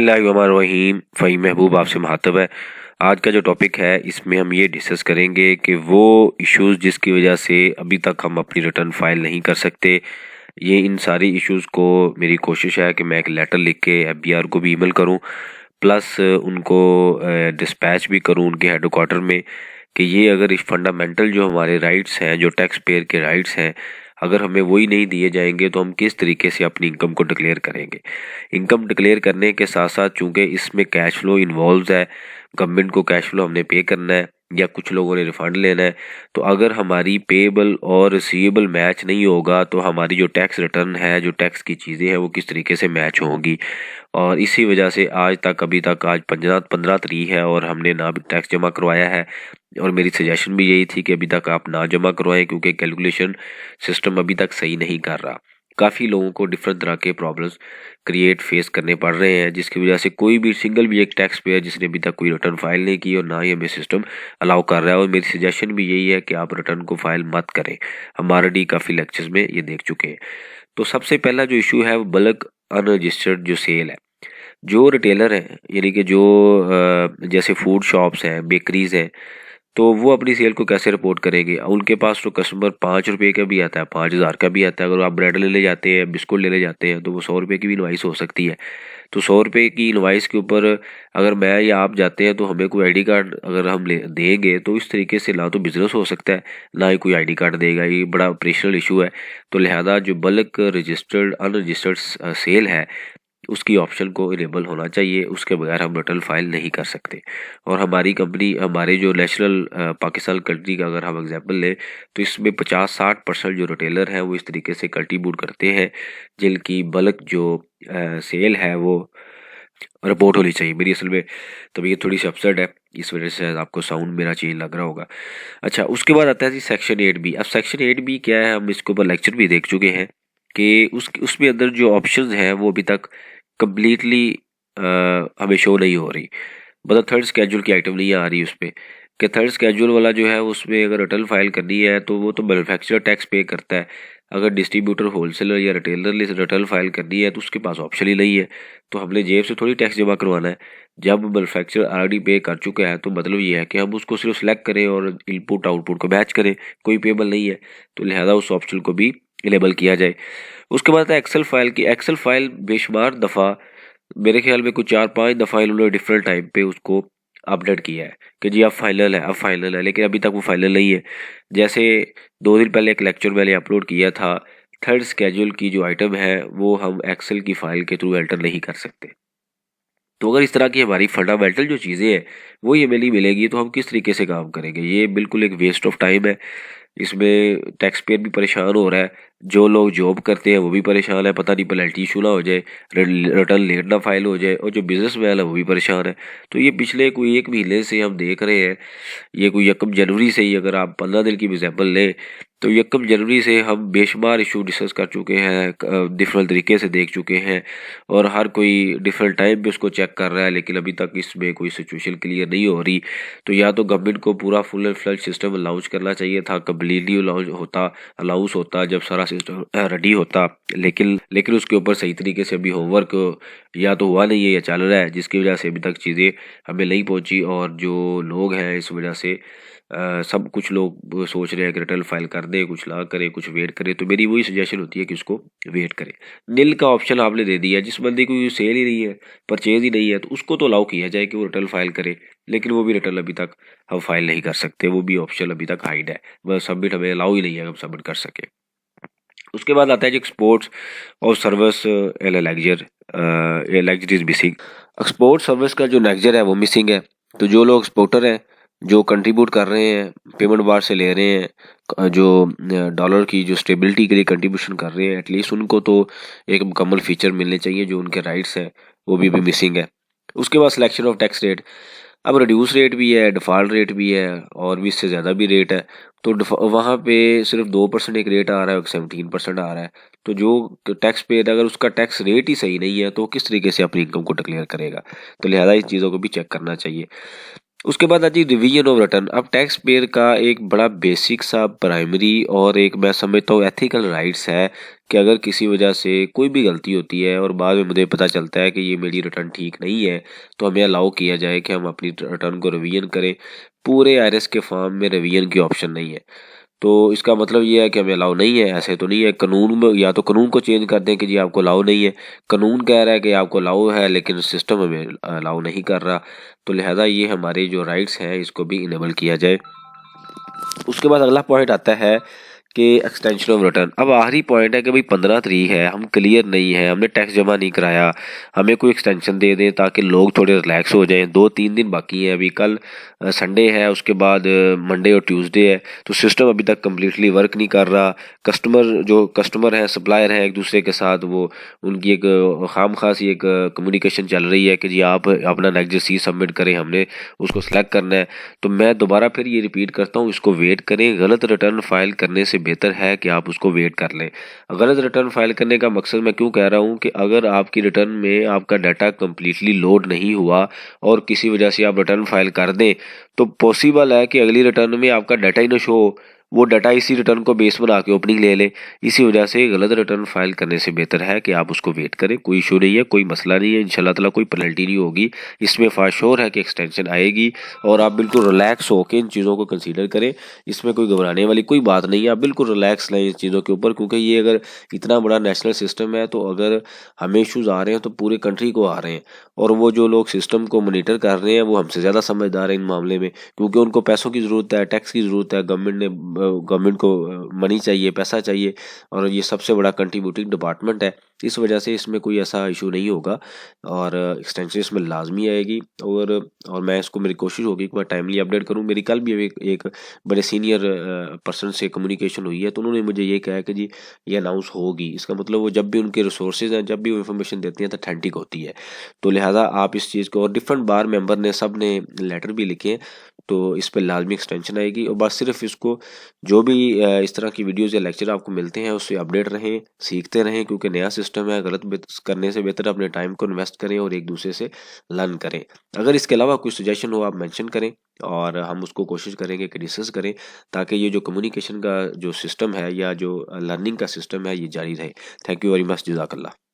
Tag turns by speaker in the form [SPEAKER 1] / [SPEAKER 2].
[SPEAKER 1] बिस्मिल्लाहिर्रहमानिर्रहीम। फ़हीम महबूब आपसे मुखातब है। आज का जो टॉपिक है इसमें हम ये डिस्कस करेंगे कि वो इश्यूज़ जिसकी वजह से अभी तक हम अपनी रिटर्न फाइल नहीं कर सकते। ये इन सारी इश्यूज़ को मेरी कोशिश है कि मैं एक लेटर लिख के FBR को भी ईमेल करूं, प्लस उनको डिस्पैच भी करूं उनके हेडक्वार्टर में कि ये अगर इस फंडामेंटल जो हमारे राइट्स हैं, जो टैक्स पेयर के राइट्स हैं, अगर हमें वही नहीं दिए जाएंगे तो हम किस तरीके से अपनी इनकम को डिक्लेयर करेंगे। इनकम डिक्लेयर करने के साथ साथ चूँकि इसमें कैश फ्लो इन्वॉल्व है, गवर्नमेंट को कैश फ्लो हमने पे करना है या कुछ लोगों ने रिफंड लेना है, तो अगर हमारी पेएबल और रिसीवेबल मैच नहीं होगा तो हमारी जो टैक्स रिटर्न है, जो टैक्स की चीज़ें हैं, वो किस तरीके से मैच होंगी। और इसी वजह से आज तक अभी तक आज 15 तारीख है और हमने ना भी टैक्स जमा करवाया है। और मेरी सजेशन भी यही थी कि अभी तक आप ना जमा करवाएं, क्योंकि कैलकुलेशन सिस्टम अभी तक सही नहीं कर रहा। काफ़ी लोगों को डिफरेंट तरह के प्रॉब्लम्स क्रिएट फेस करने पड़ रहे हैं, जिसकी वजह से कोई भी सिंगल भी एक टैक्स पेयर जिसने अभी तक कोई रिटर्न फाइल नहीं की और ना ही हमें सिस्टम अलाउ कर रहा है। और मेरी सजेशन भी यही है कि आप रिटर्न को फाइल मत करें। हम ऑलरेडी काफ़ी लेक्चर्स में ये देख चुके हैं। तो सबसे पहला जो इशू है वो बल्क अनरजिस्टर्ड जो सेल है। जो रिटेलर हैं, यानी कि जो जैसे फूड शॉप्स हैं, बेकरीज हैं, तो वो अपनी सेल को कैसे रिपोर्ट करेंगे। उनके पास तो कस्टमर 5 रुपये का भी आता है, 5,000 का भी आता है। अगर आप ब्रेड लेने जाते हैं, बिस्कुट लेने जाते हैं, तो वो 100 रुपये की भी इनवाइस हो सकती है। तो 100 रुपये की इनवाइस के ऊपर अगर मैं या आप जाते हैं तो हमें कोई ID कार्ड अगर हम ले देंगे तो इस तरीके से ना तो बिजनेस हो सकता है, ना ही कोई ID कार्ड देगा। ये बड़ा ऑपरेशनल इशू है। तो लिहाजा जो बल्क रजिस्टर्ड अनरजिस्टर्ड सेल है उसकी ऑप्शन को इनेबल होना चाहिए, उसके बगैर हम रिटर्न फाइल नहीं कर सकते। और हमारी कंपनी, हमारे जो नेशनल पाकिस्तान कंट्री का अगर हम एग्जांपल लें तो इसमें 50-60% जो रिटेलर हैं वो इस तरीके से कंट्रीब्यूट करते हैं, जिनकी बल्क जो सेल है वो रिपोर्ट होनी चाहिए। मेरी असल में तबीयत थोड़ी सी अपसेट है, इस वजह से आपको साउंड मेरा चेंज लग रहा होगा। अच्छा, उसके बाद आता है जी सेक्शन 8B। अब सेक्शन 8B क्या है, हम इसके ऊपर लेक्चर भी देख चुके हैं कि उसमें अंदर जो ऑप्शंस हैं वो अभी तक कम्प्लीटली हमें शो नहीं हो रही। मतलब थर्ड स्केड्यूल की आइटम नहीं आ रही उस पर, कि थर्ड स्केड्यूल वाला जो है उसमें अगर रिटर्न फाइल करनी है तो वो तो मैन्युफैक्चरर टैक्स पे करता है। अगर डिस्ट्रीब्यूटर, होलसेलर या रिटेलर ने रिटर्न फाइल करनी है तो उसके पास ऑप्शन ही नहीं है। तो हमने जेब से थोड़ी टैक्स जमा करवाना है। जब मैन्युफैक्चरर ऑलरेडी पे कर चुका है तो मतलब ये है कि हम उसको सिर्फ सेलेक्ट करें और इनपुट आउटपुट को मैच करें, कोई पेबल नहीं है। तो लिहाजा उस ऑप्शन को भी इनेबल किया जाए। उसके बाद है एक्सेल फाइल की। एक्सेल फाइल बेशुमार दफ़ा, मेरे ख्याल में कुछ 4-5 दफ़ा इन्होंने डिफरेंट टाइम पे उसको अपडेट किया है कि जी अब फाइनल है, अब फाइनल है, लेकिन अभी तक वो फाइनल नहीं है। जैसे 2 दिन पहले एक लेक्चर मैंने अपलोड किया था, थर्ड स्केड्यूल की जो आइटम है वो हम एक्सेल की फाइल के थ्रू एंटर नहीं कर सकते। तो अगर इस तरह की हमारी फंडामेंटल जो चीज़ें हैं वो ये मिली मिलेगी तो हम किस तरीके से काम करेंगे। ये बिल्कुल एक वेस्ट ऑफ टाइम है। इसमें टैक्स पेयर भी परेशान हो रहा है, जो लोग जॉब करते हैं वो भी परेशान है, पता नहीं पेनल्टी इशू ना हो जाए, रिटर्न लेट ना फाइल हो जाए, और जो बिजनेस मैन है वो भी परेशान है। तो ये पिछले कोई 1 महीने से हम देख रहे हैं। ये कोई 1 जनवरी से ही अगर आप 15 दिन की एग्जाम्पल लें तो 1 जनवरी से हम बेशुमार इशू डिस्कस कर चुके हैं, डिफरेंट तरीके से देख चुके हैं, और हर कोई डिफरेंट टाइम पे उसको चेक कर रहा है, लेकिन अभी तक इसमें कोई सिचुएशन क्लियर नहीं हो रही। तो या तो गवर्नमेंट को पूरा full and flood system launch करना चाहिए था, कम्प्लीटली अलाउंस होता जब सारा सिस्टम रेडी होता, लेकिन उसके ऊपर सही तरीके से अभी होमवर्क या तो हुआ नहीं है या चल रहा है, जिसकी वजह से अभी तक चीज़ें हमें नहीं पहुंची। और जो लोग हैं इस वजह से सब कुछ लोग सोच रहे हैं कि रिटर्न फाइल कर दें, कुछ ना करें, कुछ वेट करें। तो मेरी वही सजेशन होती है कि उसको वेट करें। नील का ऑप्शन आपने दे दिया, जिस बंदे को सेल ही नहीं है, परचेज ही नहीं है, तो उसको तो अलाउ किया जाए कि वो रिटर्न फाइल करे, लेकिन वो भी रिटर्न अभी तक हम फाइल नहीं कर सकते। वो भी ऑप्शन अभी तक हाइड है, बस सबमिट हमें अलाउ ही नहीं है हम सबमिट कर सके। उसके बाद आता है जी एक्सपोर्ट्स और service lecture is missing. Export service का जो लेक्चर है वो मिसिंग है। तो जो लोग एक्सपोर्टर हैं, जो कंट्रीब्यूट कर रहे हैं, पेमेंट बाहर से ले रहे हैं, जो डॉलर की जो स्टेबिलिटी के लिए कंट्रीब्यूशन कर रहे हैं, एटलीस्ट उनको तो एक मुकम्मल फीचर मिलने चाहिए। जो उनके राइट्स हैं वो भी मिसिंग है। उसके बाद सिलेक्शन ऑफ टैक्स रेट। अब रिड्यूस रेट भी है, डिफ़ॉल्ट रेट भी है, और भी इससे ज़्यादा भी रेट है। तो वहाँ पे सिर्फ 2% एक रेट आ रहा है और 17% आ रहा है। तो जो टैक्स पेयर अगर उसका टैक्स रेट ही सही नहीं है तो किस तरीके से अपनी इनकम को डिक्लेयर करेगा। तो लिहाजा इस चीज़ों को भी चेक करना चाहिए। उसके बाद आती है रिवीजन ऑफ रिटर्न। अब टैक्स पेयर का एक बड़ा बेसिक सा प्राइमरी और एक मैं समझता हूँ एथिकल राइट्स है कि अगर किसी वजह से कोई भी गलती होती है और बाद में मुझे पता चलता है कि ये मेरी रिटर्न ठीक नहीं है, तो हमें अलाउ किया जाए कि हम अपनी रिटर्न को रिवीजन करें। पूरे आईआरएस के फॉर्म में रिवीजन की ऑप्शन नहीं है, तो इसका मतलब ये है कि हमें अलाउ नहीं है। ऐसे तो नहीं है, कानून में या तो कानून को चेंज कर दें कि जी आपको अलाउ नहीं है। कानून कह रहा है कि आपको अलाउ है लेकिन सिस्टम हमें अलाउ नहीं कर रहा, तो लिहाजा ये हमारे जो राइट्स हैं इसको भी इनेबल किया जाए। उसके बाद अगला पॉइंट आता है कि एक्सटेंशन ऑफ रिटर्न। अब आखिरी पॉइंट है कि भाई 15 तारीख है, हम क्लियर नहीं है, हमने टैक्स जमा नहीं कराया, हमें कोई एक्सटेंशन दे दें ताकि लोग थोड़े रिलैक्स हो जाएं। 2-3 दिन बाकी हैं, अभी कल संडे है, उसके बाद मंडे और ट्यूसडे है, तो सिस्टम अभी तक कम्प्लीटली वर्क नहीं कर रहा। जो कस्टमर हैं, सप्लायर हैं, एक दूसरे के साथ वो उनकी एक खाम खास एक कम्युनिकेशन चल रही है कि जी आप अपना नेक्स्ट सी सबमिट करें, हमने उसको सेलेक्ट करना है। तो मैं दोबारा फिर ये रिपीट करता हूँ, इसको वेट करें। गलत रिटर्न फाइल करने से बेहतर है कि आप उसको वेट कर लें। गलत रिटर्न फाइल करने का मकसद मैं क्यों कह रहा हूँ कि अगर आपकी रिटर्न में आपका डाटा कम्प्लीटली लोड नहीं हुआ और किसी वजह से आप रिटर्न फाइल कर दें, तो पॉसिबल है कि अगली रिटर्न में आपका डाटा ही ना शो हो, वो डाटा इसी रिटर्न को बेस बना के ओपनिंग ले ले। इसी वजह से गलत रिटर्न फाइल करने से बेहतर है कि आप उसको वेट करें। कोई इशू नहीं है, कोई मसला नहीं है, इंशाल्लाह ताला कोई पेनल्टी नहीं होगी। इसमें फॉर श्योर है कि एक्सटेंशन आएगी और आप बिल्कुल रिलैक्स होकर इन चीज़ों को कंसीडर करें। इसमें कोई घबराने वाली कोई बात नहीं है, आप बिल्कुल रिलैक्स लें इस चीज़ों के ऊपर, क्योंकि ये अगर इतना बड़ा नेशनल सिस्टम है तो अगर हमें इशूज़ आ रहे हैं तो पूरे कंट्री को आ रहे हैं। और वो जो लोग सिस्टम को मॉनिटर कर रहे हैं वो हमसे ज़्यादा समझदार हैं इन मामले में, क्योंकि उनको पैसों की ज़रूरत है, टैक्स की ज़रूरत है, गवर्नमेंट को मनी चाहिए, पैसा चाहिए, और ये सबसे बड़ा कंट्रीब्यूटिंग डिपार्टमेंट है। इस वजह से इसमें कोई ऐसा इशू नहीं होगा और एक्सटेंशन इसमें लाजमी आएगी। और मैं इसको, मेरी कोशिश होगी कि मैं टाइमली अपडेट करूं। मेरी कल भी एक बड़े सीनियर पर्सन से कम्युनिकेशन हुई है, तो उन्होंने मुझे ये कहा कि जी ये अनाउंस होगी। इसका मतलब वो जब भी उनके रिसोर्सेज हैं, जब भी वो इन्फॉर्मेशन देती हैं तो अथेंटिक होती है। तो लिहाजा आप इस चीज़ को, और डिफरेंट बार मेंबर ने, सब ने लेटर भी लिखे हैं, तो इस पर लाजमी एक्सटेंशन आएगी। और बस सिर्फ इसको, जो भी इस तरह की वीडियोज़ या लेक्चर आपको मिलते हैं उससे अपडेट रहें, सीखते रहें, क्योंकि नया सिस्टम है। गलत करने से बेहतर अपने टाइम को इन्वेस्ट करें और एक दूसरे से लर्न करें। अगर इसके अलावा कोई सजेशन हो आप मेंशन करें और हम उसको कोशिश करेंगे कि डिस्कस करें, ताकि ये जो कम्युनिकेशन का जो सिस्टम है या जो लर्निंग का सिस्टम है ये जारी रहे। थैंक यू वेरी मच, जज़ाकल्लाह।